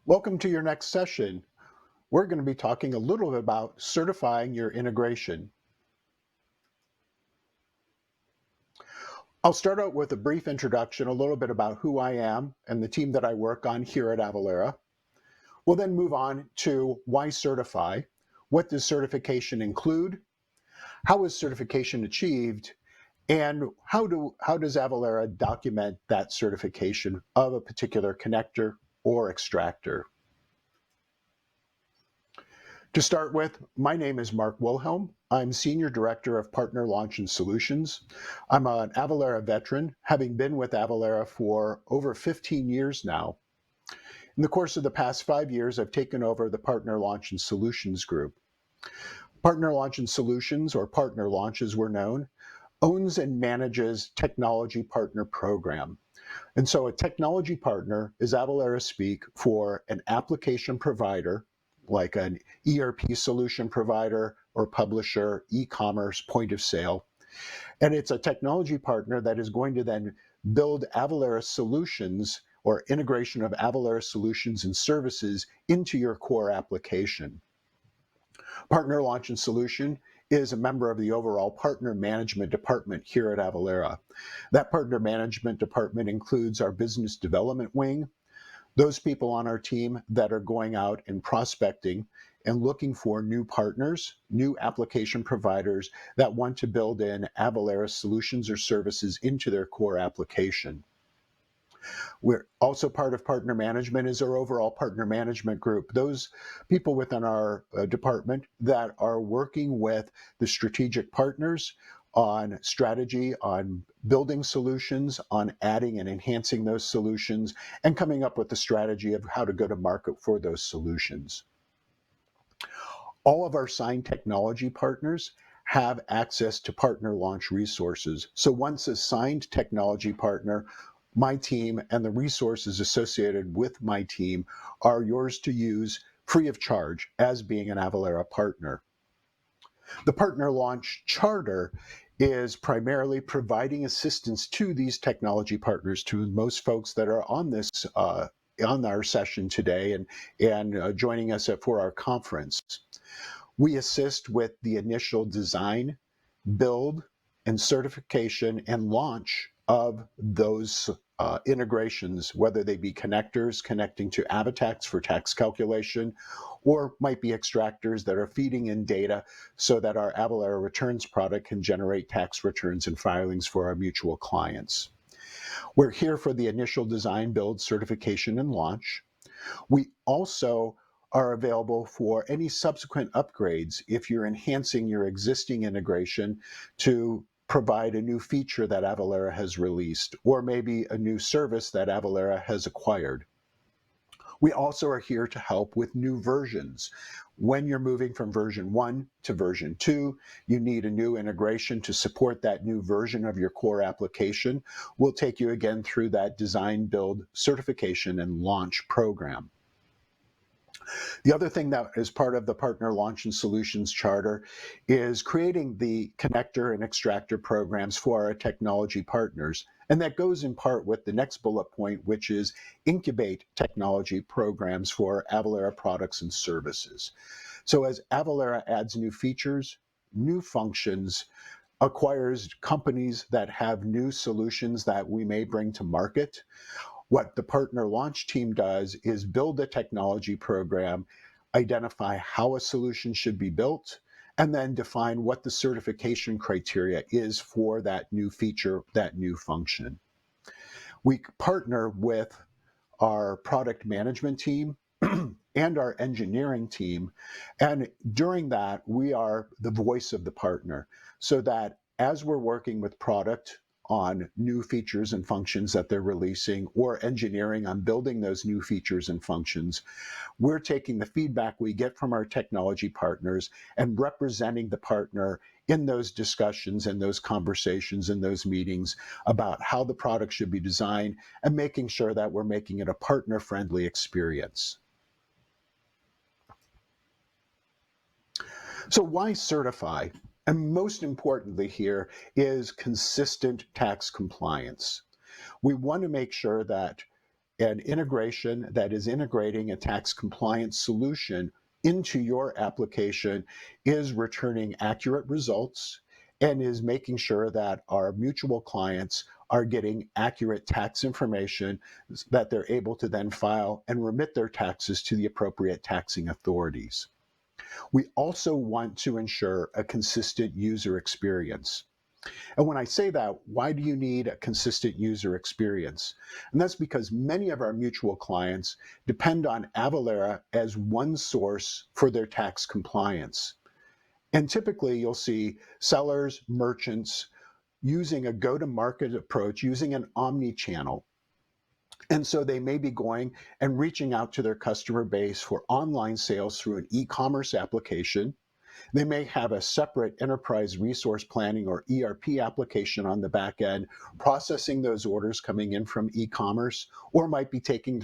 Welcome to your next session. We're going to be talking a little bit about certifying your integration. I'll start out with a brief introduction, a little bit about who I am and the team that I work on here at Avalara. We'll then move on to why certify, what does certification include, how is certification achieved, and how does Avalara document that certification of a particular connector or extractor. To start with, my name is Mark Wilhelm. I'm Senior Director of Partner Launch and Solutions. I'm an Avalara veteran, having been with Avalara for over 15 years now. In the course of the past 5 years, I've taken over the Partner Launch and Solutions group. Partner Launch and Solutions, or Partner Launch as we're known, owns and manages Technology Partner Program. And so a technology partner is Avalara speak for an application provider, like an ERP solution provider or publisher, e-commerce, point of sale. And it's a technology partner that is going to then build Avalara solutions or integration of Avalara solutions and services into your core application. Partner Launch and Solution is a member of the overall partner management department here at Avalara. That partner management department includes our business development wing, those people on our team that are going out and prospecting and looking for new partners, new application providers that want to build in Avalara solutions or services into their core application. We're also part of partner management is our overall partner management group. Those people within our department that are working with the strategic partners on strategy, on building solutions, on adding and enhancing those solutions, and coming up with the strategy of how to go to market for those solutions. All of our signed technology partners have access to partner launch resources. So once a signed technology partner, my team and the resources associated with my team are yours to use free of charge as being an Avalara partner. The Partner Launch Charter is primarily providing assistance to these technology partners, to most folks that are on this on our session today and joining us for our conference. We assist with the initial design, build, and certification and launch of those integrations, whether they be connectors connecting to AvaTax for tax calculation, or might be extractors that are feeding in data so that our Avalara returns product can generate tax returns and filings for our mutual clients. We're here for the initial design, build, certification, and launch. We also are available for any subsequent upgrades if you're enhancing your existing integration to provide a new feature that Avalara has released, or maybe a new service that Avalara has acquired. We also are here to help with new versions. When you're moving from version 1 to version 2, you need a new integration to support that new version of your core application. We'll take you again through that design, build, certification, and launch program. The other thing that is part of the Partner Launch and Solutions Charter is creating the connector and extractor programs for our technology partners. And that goes in part with the next bullet point, which is incubate technology programs for Avalara products and services. So as Avalara adds new features, new functions, acquires companies that have new solutions that we may bring to market, what the partner launch team does is build a technology program, identify how a solution should be built, and then define what the certification criteria is for that new feature, that new function. We partner with our product management team and our engineering team. And during that, we are the voice of the partner so that as we're working with product on new features and functions that they're releasing, or engineering on building those new features and functions, we're taking the feedback we get from our technology partners and representing the partner in those discussions and those conversations and those meetings about how the product should be designed and making sure that we're making it a partner-friendly experience. So why certify? And most importantly here is consistent tax compliance. We want to make sure that an integration that is integrating a tax compliance solution into your application is returning accurate results and is making sure that our mutual clients are getting accurate tax information that they're able to then file and remit their taxes to the appropriate taxing authorities. We also want to ensure a consistent user experience. And when I say that, why do you need a consistent user experience? And that's because many of our mutual clients depend on Avalara as one source for their tax compliance. And typically you'll see sellers, merchants using a go-to-market approach, using an omni-channel. And so they may be going and reaching out to their customer base for online sales through an e-commerce application. They may have a separate enterprise resource planning or ERP application on the back end, processing those orders coming in from e-commerce, or might be taking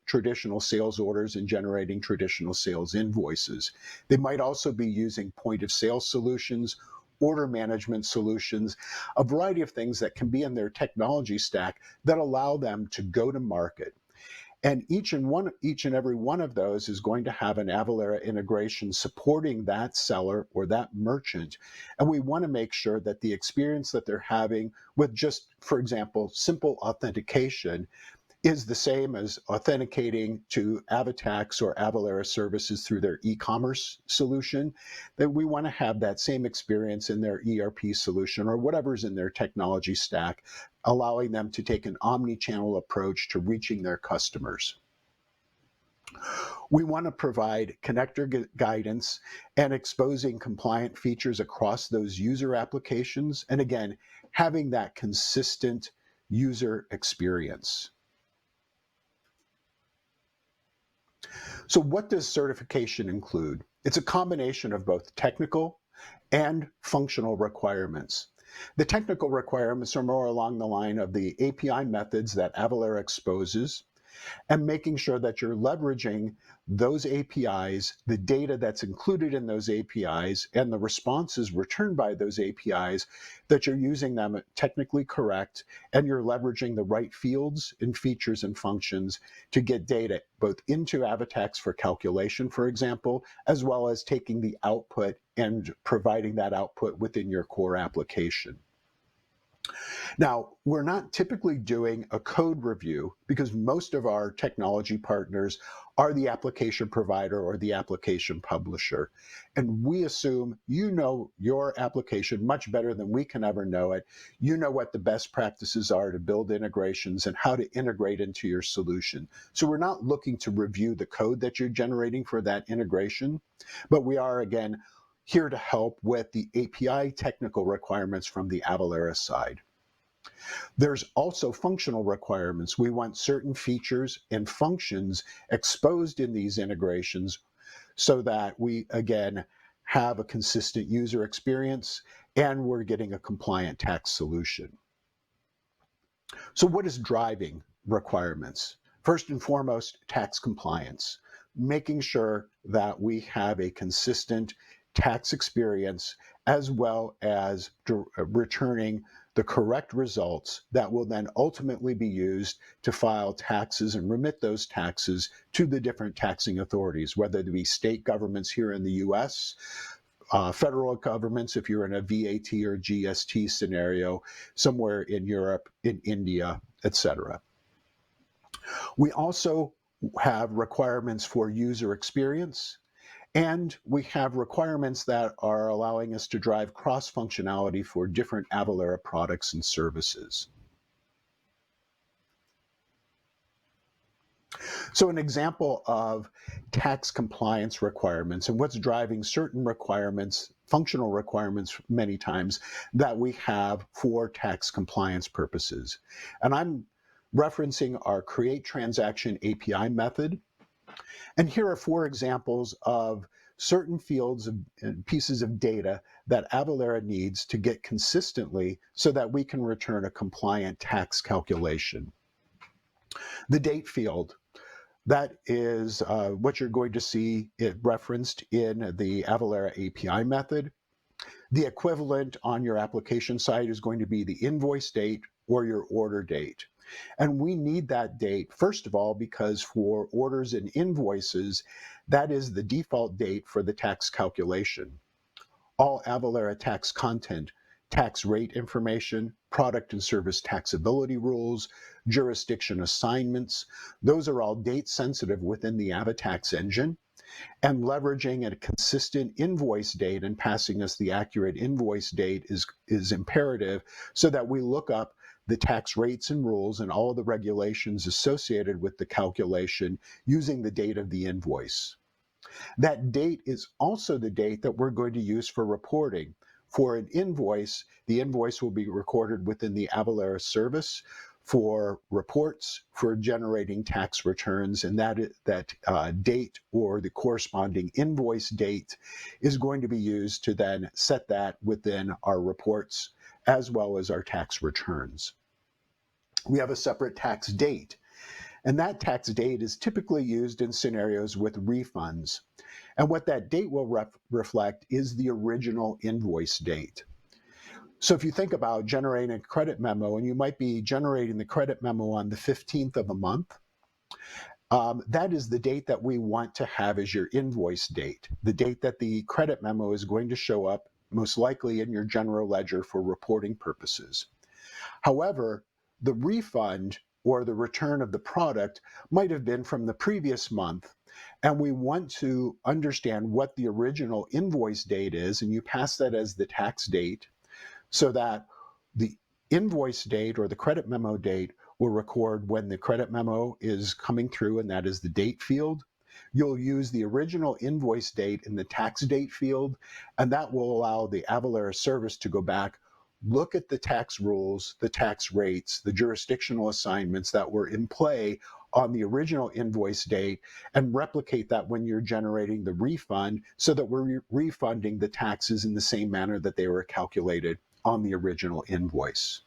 traditional sales orders and generating traditional sales invoices. They might also be using point of sale solutions, order management solutions, a variety of things that can be in their technology stack that allow them to go to market. And each and every one of those is going to have an Avalara integration supporting that seller or that merchant. And we want to make sure that the experience that they're having with just, for example, simple authentication is the same as authenticating to Avatax or Avalara services through their e-commerce solution, that we want to have that same experience in their ERP solution or whatever's in their technology stack, allowing them to take an omni-channel approach to reaching their customers. We want to provide connector guidance and exposing compliant features across those user applications, and again, having that consistent user experience. So what does certification include? It's a combination of both technical and functional requirements. The technical requirements are more along the line of the API methods that Avalara exposes, and making sure that you're leveraging those APIs, the data that's included in those APIs, and the responses returned by those APIs, that you're using them technically correct, and you're leveraging the right fields and features and functions to get data both into Avatax for calculation, for example, as well as taking the output and providing that output within your core application. Now, we're not typically doing a code review because most of our technology partners are the application provider or the application publisher. And we assume you know your application much better than we can ever know it. You know what the best practices are to build integrations and how to integrate into your solution. So we're not looking to review the code that you're generating for that integration, but we are, again, here to help with the API technical requirements from the Avalara side. There's also functional requirements. We want certain features and functions exposed in these integrations so that we, again, have a consistent user experience and we're getting a compliant tax solution. So what is driving requirements? First and foremost, tax compliance, making sure that we have a consistent tax experience as well as returning the correct results that will then ultimately be used to file taxes and remit those taxes to the different taxing authorities, whether they be state governments here in the US, federal governments if you're in a VAT or GST scenario, somewhere in Europe, in India, etc. We also have requirements for user experience, and we have requirements that are allowing us to drive cross-functionality for different Avalara products and services. So an example of tax compliance requirements and what's driving certain requirements, functional requirements many times, that we have for tax compliance purposes. And I'm referencing our create transaction API method. And here are 4 examples of certain fields and pieces of data that Avalara needs to get consistently so that we can return a compliant tax calculation. The date field, that is what you're going to see it referenced in the Avalara API method. The equivalent on your application side is going to be the invoice date or your order date. And we need that date, first of all, because for orders and invoices, that is the default date for the tax calculation. All Avalara tax content, tax rate information, product and service taxability rules, jurisdiction assignments, those are all date sensitive within the AvaTax engine. And leveraging a consistent invoice date and passing us the accurate invoice date is imperative so that we look up the tax rates and rules and all of the regulations associated with the calculation using the date of the invoice. That date is also the date that we're going to use for reporting. For an invoice, the invoice will be recorded within the Avalara service for reports, for generating tax returns, and that date or the corresponding invoice date is going to be used to then set that within our reports as well as our tax returns. We have a separate tax date, and that tax date is typically used in scenarios with refunds. And what that date will reflect is the original invoice date. So if you think about generating a credit memo, and you might be generating the credit memo on the 15th of a month, that is the date that we want to have as your invoice date, the date that the credit memo is going to show up most likely in your general ledger for reporting purposes. However, the refund or the return of the product might have been from the previous month, and we want to understand what the original invoice date is, and you pass that as the tax date so that the invoice date or the credit memo date will record when the credit memo is coming through, and that is the date field. You'll use the original invoice date in the tax date field, and that will allow the Avalara service to go back, look at the tax rules, the tax rates, the jurisdictional assignments that were in play on the original invoice date, and replicate that when you're generating the refund so that we're refunding the taxes in the same manner that they were calculated on the original invoice.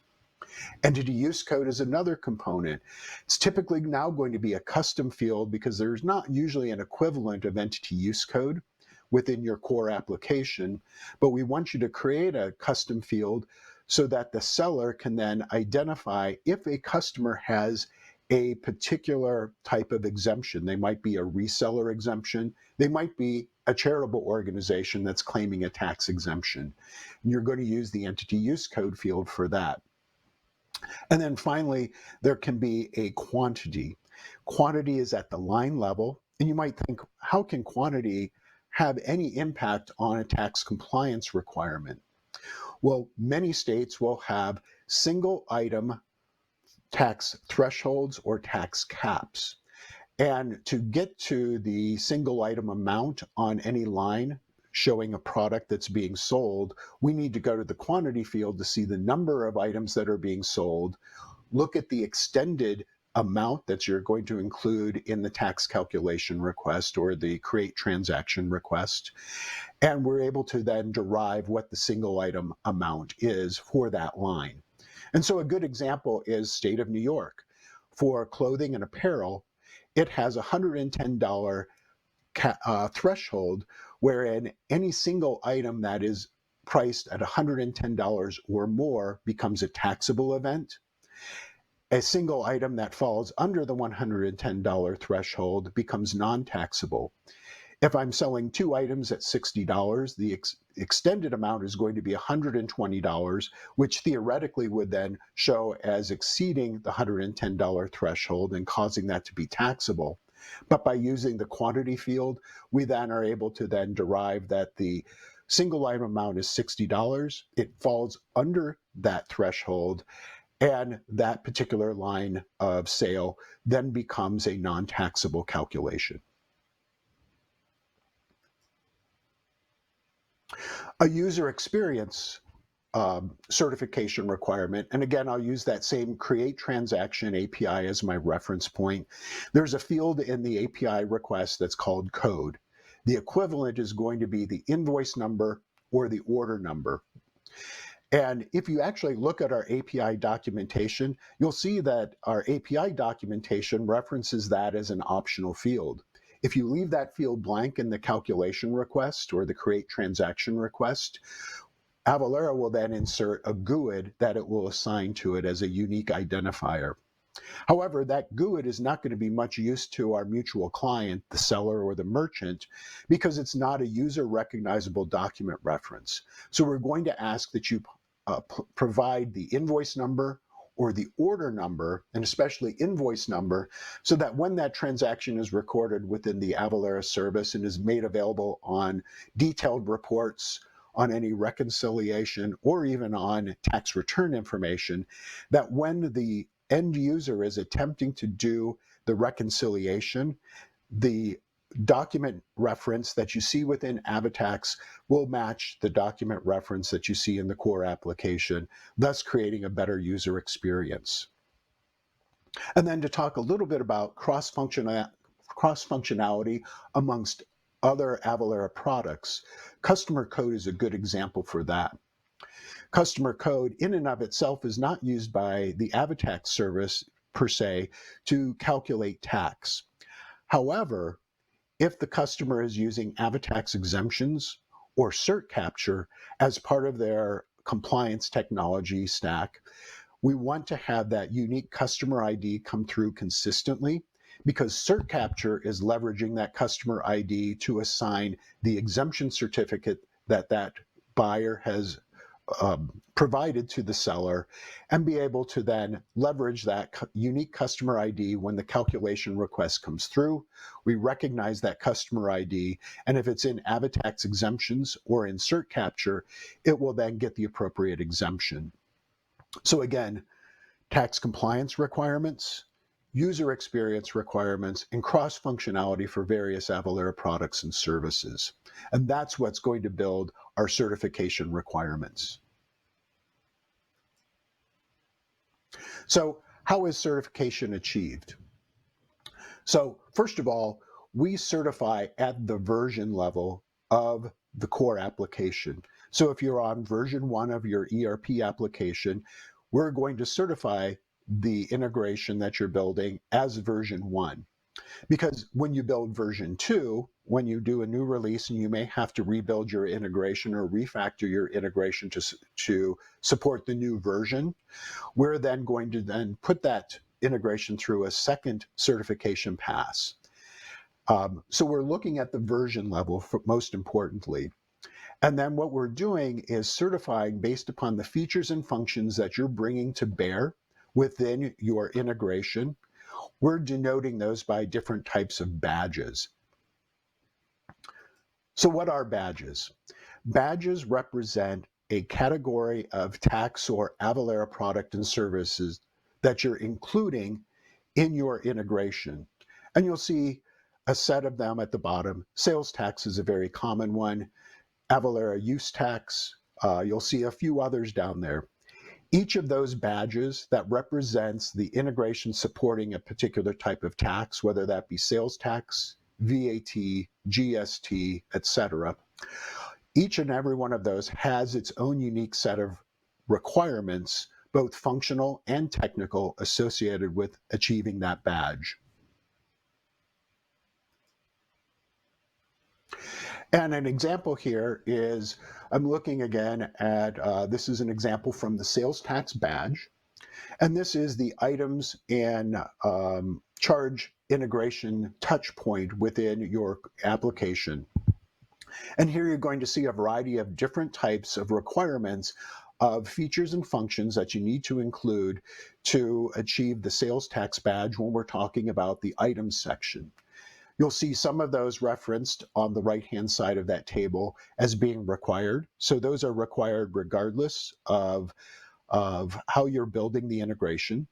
Entity use code is another component. It's typically now going to be a custom field because there's not usually an equivalent of entity use code within your core application, but we want you to create a custom field so that the seller can then identify if a customer has a particular type of exemption. They might be a reseller exemption. They might be a charitable organization that's claiming a tax exemption. And you're going to use the entity use code field for that. And then finally, there can be a quantity. Quantity is at the line level, and you might think, how can quantity have any impact on a tax compliance requirement? Well, many states will have single item tax thresholds or tax caps. And to get to the single item amount on any line showing a product that's being sold, we need to go to the quantity field to see the number of items that are being sold, look at the extended amount that you're going to include in the tax calculation request or the create transaction request, and we're able to then derive what the single item amount is for that line. And so a good example is State of New York. For clothing and apparel, it has a $110 threshold, wherein any single item that is priced at $110 or more becomes a taxable event. A single item that falls under the $110 threshold becomes non-taxable. If I'm selling two items at $60, the extended amount is going to be $120, which theoretically would then show as exceeding the $110 threshold and causing that to be taxable. But by using the quantity field, we then are able to then derive that the single item amount is $60. It falls under that threshold, and that particular line of sale then becomes a non-taxable calculation. A user experience certification requirement, and again, I'll use that same create transaction API as my reference point. There's a field in the API request that's called code. The equivalent is going to be the invoice number or the order number. And if you actually look at our API documentation, you'll see that our API documentation references that as an optional field. If you leave that field blank in the calculation request or the create transaction request, Avalara will then insert a GUID that it will assign to it as a unique identifier. However, that GUID is not going to be much use to our mutual client, the seller or the merchant, because it's not a user recognizable document reference. So we're going to ask that you provide the invoice number or the order number, and especially invoice number, so that when that transaction is recorded within the Avalara service and is made available on detailed reports, on any reconciliation, or even on tax return information, that when the end user is attempting to do the reconciliation, the document reference that you see within AvaTax will match the document reference that you see in the core application, thus creating a better user experience. And then to talk a little bit about cross-functionality amongst other Avalara products, customer code is a good example for that. Customer code in and of itself is not used by the AvaTax service per se to calculate tax. However, if the customer is using AvaTax exemptions or Cert capture as part of their compliance technology stack, we want to have that unique customer ID come through consistently, because Cert capture is leveraging that customer ID to assign the exemption certificate that that buyer has provided to the seller, and be able to then leverage that unique customer ID when the calculation request comes through. We recognize that customer ID, and if it's in AvaTax exemptions or in Cert capture, it will then get the appropriate exemption. So again, tax compliance requirements, user experience requirements, and cross-functionality for various Avalara products and services. And that's what's going to build our certification requirements. So how is certification achieved? So first of all, we certify at the version level of the core application. So if you're on version 1 of your ERP application, we're going to certify the integration that you're building as version 1. Because when you build version 2, when you do a new release and you may have to rebuild your integration or refactor your integration to support the new version, we're then going to then put that integration through a second certification pass. So we're looking at the version level most importantly. And then what we're doing is certifying based upon the features and functions that you're bringing to bear within your integration. We're denoting those by different types of badges. So what are badges? Badges represent a category of tax or Avalara product and services that you're including in your integration. And you'll see a set of them at the bottom. Sales tax is a very common one. Avalara use tax. You'll see a few others down there. Each of those badges that represents the integration supporting a particular type of tax, whether that be sales tax, VAT, GST, etc. Each and every one of those has its own unique set of requirements, both functional and technical, associated with achieving that badge. And an example here is, I'm looking again at, this is an example from the sales tax badge. And this is the items and charge integration touch point within your application. And here you're going to see a variety of different types of requirements of features and functions that you need to include to achieve the sales tax badge when we're talking about the items section. You'll see some of those referenced on the right-hand side of that table as being required. So those are required regardless of how you're building the integration.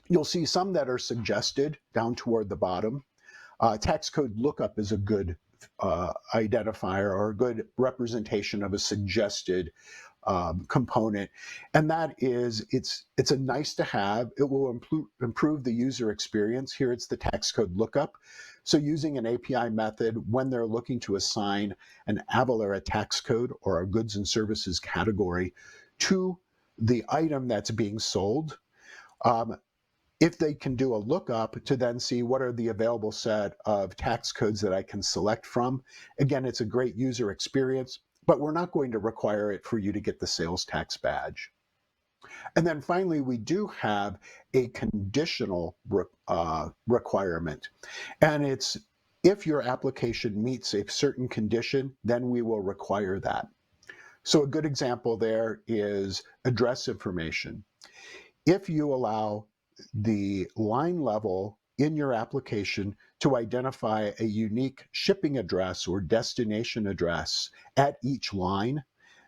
You'll see some that are suggested down toward the bottom. Tax code lookup is a good identifier or a good representation of a suggested component, and that is it's a nice to have. It will improve the user experience. Here it's the tax code lookup. So using an API method when they're looking to assign an Avalara tax code or a goods and services category to the item that's being sold, if they can do a lookup to then see what are the available set of tax codes that I can select from. Again, it's a great user experience, but we're not going to require it for you to get the sales tax badge. And then finally, we do have a conditional requirement. And it's if your application meets a certain condition, then we will require that. So a good example there is address information. If you allow the line level in your application to identify a unique shipping address or destination address at each line,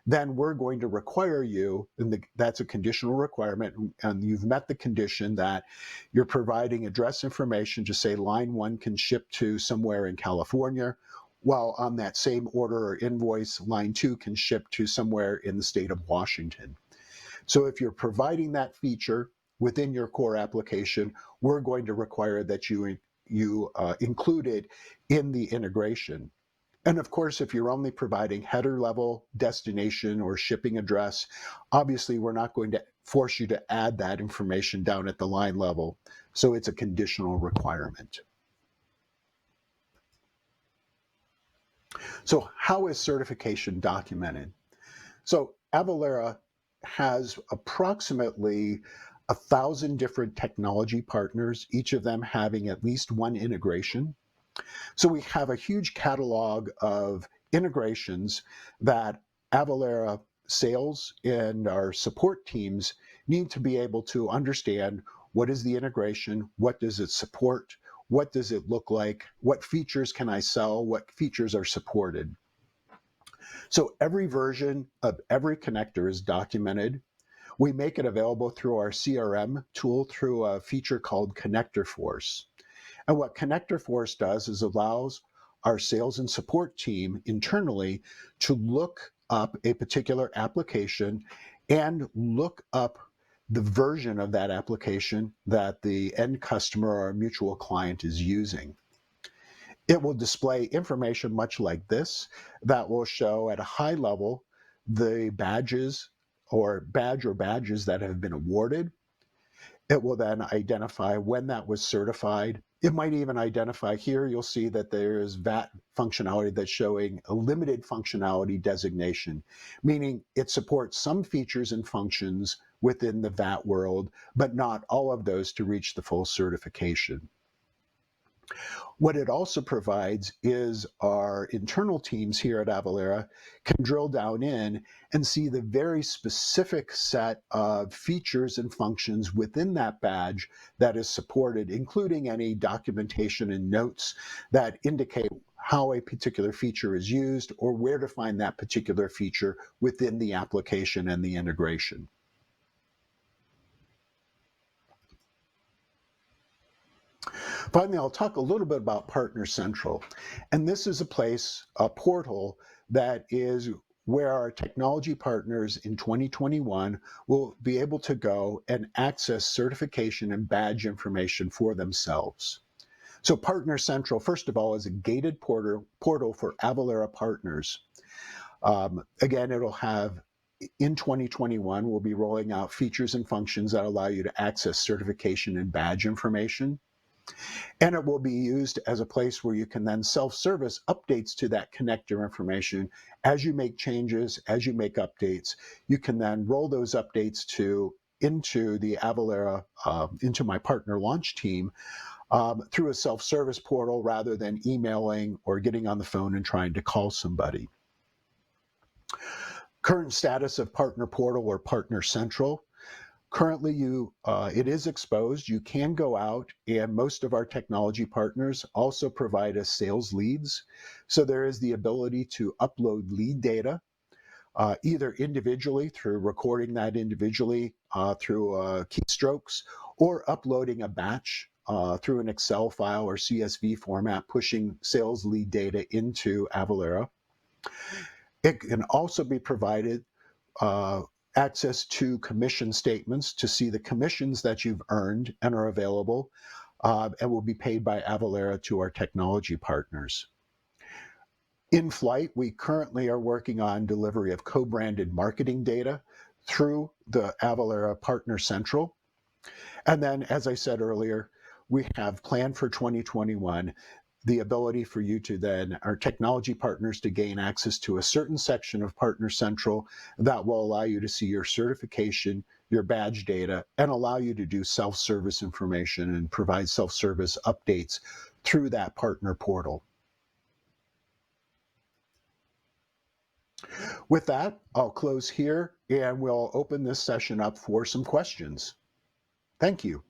then we're going to require you, and that's a conditional requirement, and you've met the condition that you're providing address information to say line 1 can ship to somewhere in California, while on that same order or invoice, line 2 can ship to somewhere in the state of Washington. So if you're providing that feature within your core application, we're going to require that you include it in the integration. And of course, if you're only providing header level destination or shipping address, obviously we're not going to force you to add that information down at the line level. So it's a conditional requirement. So how is certification documented? So Avalara has approximately 1,000 different technology partners, each of them having at least one integration. So we have a huge catalog of integrations that Avalara sales and our support teams need to be able to understand what is the integration, what does it support, what does it look like, what features can I sell, what features are supported. So every version of every connector is documented. We make it available through our CRM tool through a feature called Connector Force. And what Connector Force does is allows our sales and support team internally to look up a particular application and look up the version of that application that the end customer or mutual client is using. It will display information much like this that will show at a high level the badges or badges that have been awarded. It will then identify when that was certified. It might even identify here, you'll see that there is VAT functionality that's showing a limited functionality designation, meaning it supports some features and functions within the VAT world, but not all of those to reach the full certification. What it also provides is our internal teams here at Avalara can drill down in and see the very specific set of features and functions within that badge that is supported, including any documentation and notes that indicate how a particular feature is used or where to find that particular feature within the application and the integration. Finally, I'll talk a little bit about Partner Central. And this is a place, a portal, that is where our technology partners in 2021 will be able to go and access certification and badge information for themselves. So Partner Central, first of all, is a gated portal for Avalara partners. Again, it'll have in 2021, we'll be rolling out features and functions that allow you to access certification and badge information. And it will be used as a place where you can then self-service updates to that connector information. As you make changes, as you make updates, you can then roll those updates into the Avalara, into my partner launch team through a self-service portal rather than emailing or getting on the phone and trying to call somebody. Current status of Partner Portal or Partner Central. Currently, it is exposed. You can go out, and most of our technology partners also provide us sales leads. So there is the ability to upload lead data, either individually through recording that individually through keystrokes, or uploading a batch through an Excel file or CSV format, pushing sales lead data into Avalara. It can also be provided access to commission statements to see the commissions that you've earned and are available and will be paid by Avalara to our technology partners. In flight, we currently are working on delivery of co-branded marketing data through the Avalara Partner Central. And then, as I said earlier, we have planned for 2021 the ability for you to then, our technology partners, to gain access to a certain section of Partner Central that will allow you to see your certification, your badge data and allow you to do self-service information and provide self-service updates through that partner portal. With that, I'll close here and we'll open this session up for some questions. Thank you.